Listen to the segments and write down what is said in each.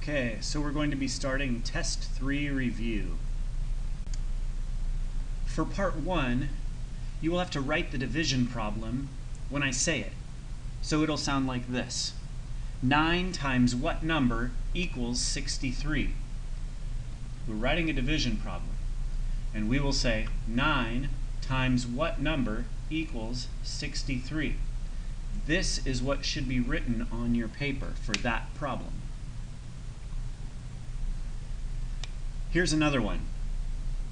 Okay, so we're going to be starting Test 3 review. For Part 1, you will have to write the division problem when I say it. So it'll sound like this. 9 times what number equals 63? We're writing a division problem. And we will say 9 times what number equals 63? This is what should be written on your paper for that problem. Here's another one.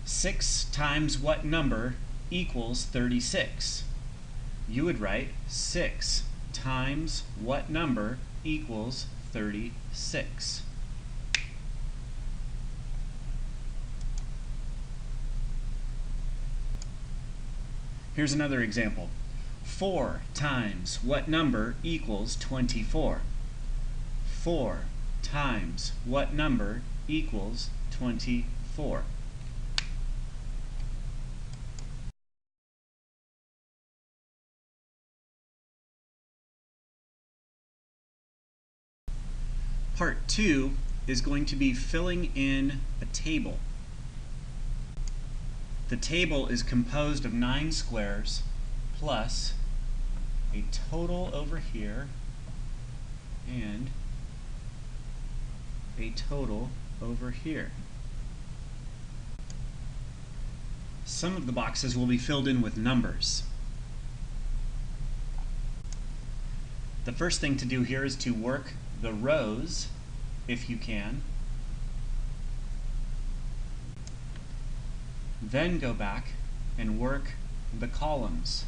6 times what number equals 36? You would write 6 times what number equals 36? Here's another example. 4 times what number equals 24? 4 times what number equals 24? Part 2 is going to be filling in a table. The table is composed of 9 squares plus a total over here and a total over here. Some of the boxes will be filled in with numbers. The first thing to do here is to work the rows, if you can. Then go back and work the columns.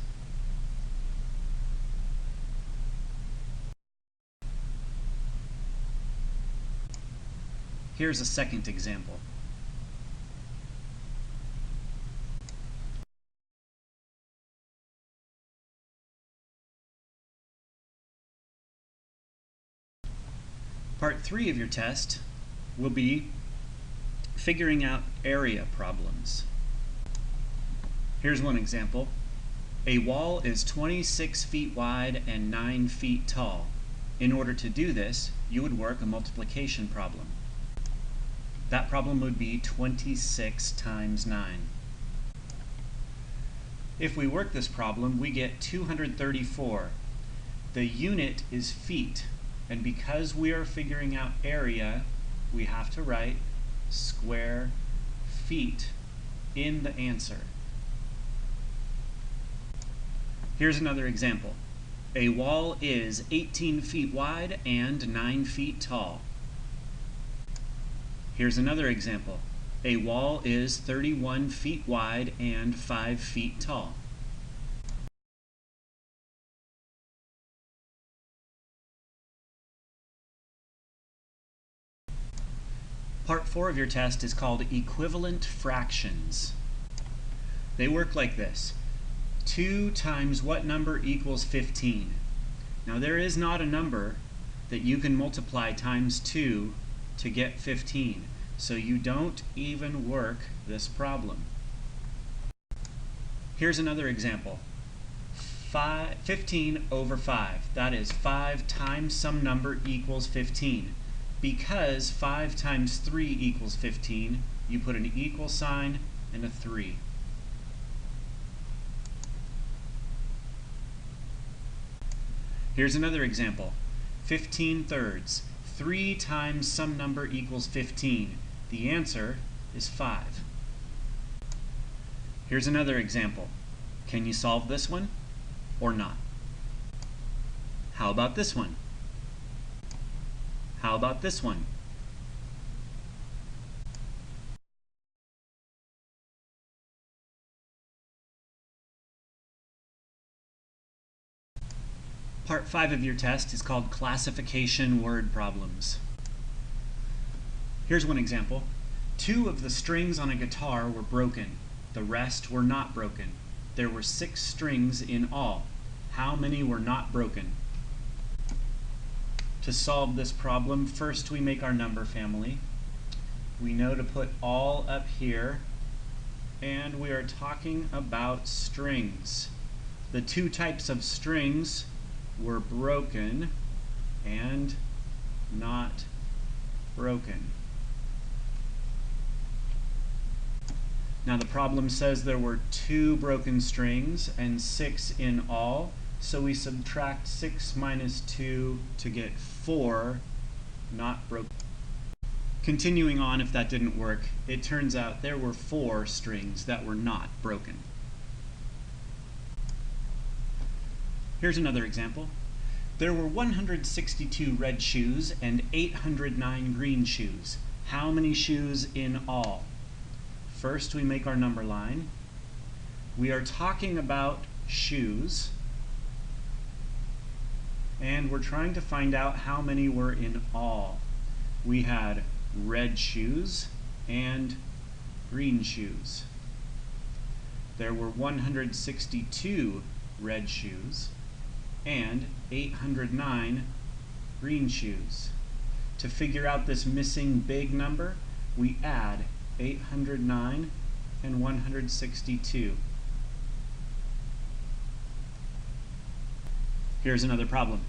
Here's a second example. Part 3 of your test will be figuring out area problems. Here's one example. A wall is 26 feet wide and 9 feet tall. In order to do this, you would work a multiplication problem. That problem would be 26 times 9. If we work this problem, we get 234. The unit is feet, and because we are figuring out area, we have to write square feet in the answer. Here's another example. A wall is 18 feet wide and 9 feet tall. Here's another example. A wall is 31 feet wide and 5 feet tall. Part 4 of your test is called equivalent fractions. They work like this. 2 times what number equals 15? Now there is not a number that you can multiply times 2 to get 15, so you don't even work this problem. Here's another example. 15 over 5. That is 5 times some number equals 15. Because 5 times 3 equals 15, you put an equal sign and a 3. Here's another example. 15 thirds. 3 times some number equals 15. The answer is 5. Here's another example. Can you solve this one or not? How about this one? How about this one? Part 5 of your test is called classification word problems. Here's one example. 2 of the strings on a guitar were broken. The rest were not broken. There were 6 strings in all. How many were not broken? To solve this problem, first we make our number family. We know to put all up here, and we are talking about strings. The 2 types of strings were broken and not broken. Now the problem says there were 2 broken strings and 6 in all, so we subtract 6 minus 2 to get 4 not broken. Continuing on, if that didn't work, it turns out there were 4 strings that were not broken. Here's another example. There were 162 red shoes and 809 green shoes. How many shoes in all? First, we make our number line. We are talking about shoes, and we're trying to find out how many were in all. We had red shoes and green shoes. There were 162 red shoes and 809 green shoes. To figure out this missing big number, we add 809 and 162. Here's another problem.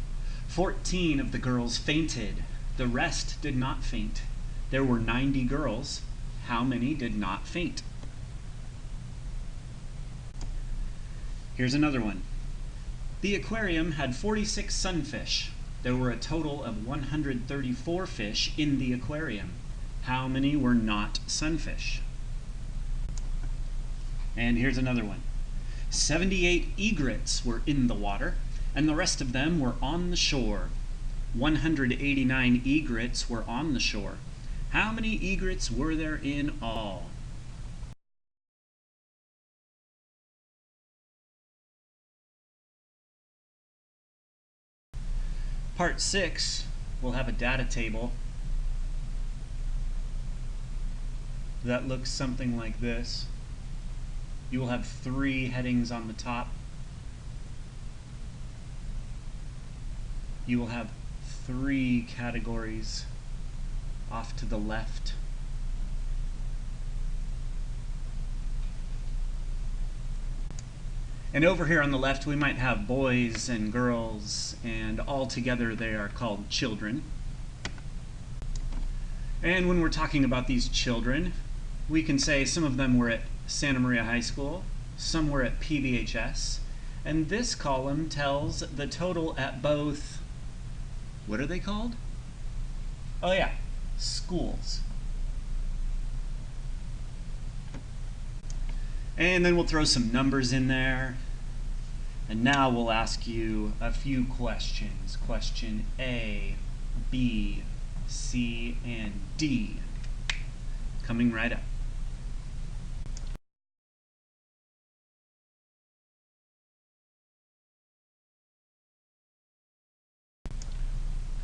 14 of the girls fainted. The rest did not faint. There were 90 girls. How many did not faint? Here's another one. The aquarium had 46 sunfish. There were a total of 134 fish in the aquarium. How many were not sunfish? And here's another one. 78 egrets were in the water, and the rest of them were on the shore. 189 egrets were on the shore. How many egrets were there in all? Part 6 will have a data table that looks something like this. You will have 3 headings on the top. You will have 3 categories off to the left. And over here on the left we might have boys and girls, and all together they are called children. And when we're talking about these children, we can say some of them were at Santa Maria High School, some were at PVHS, and this column tells the total at both, what are they called? Oh yeah, schools. And then we'll throw some numbers in there. And now we'll ask you a few questions. Question A, B, C, and D. Coming right up.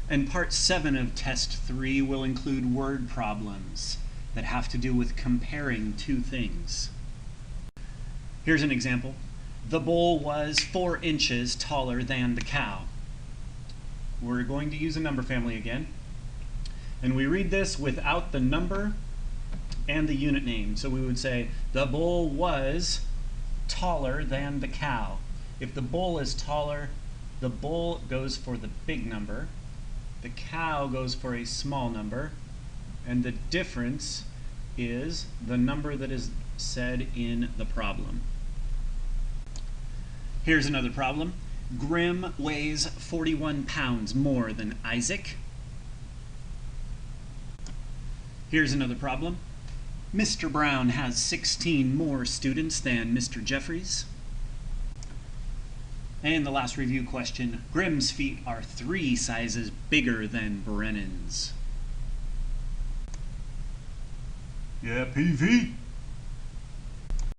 And part 7 of test 3 will include word problems that have to do with comparing 2 things. Here's an example. The bull was 4 inches taller than the cow. We're going to use a number family again. And we read this without the number and the unit name. So we would say, the bull was taller than the cow. If the bull is taller, the bull goes for the big number. The cow goes for a small number. And the difference is the number that is said in the problem. Here's another problem. Grim weighs 41 pounds more than Isaac. Here's another problem. Mr. Brown has 16 more students than Mr. Jeffries. And the last review question. Grim's feet are 3 sizes bigger than Brennan's. Yeah, PV.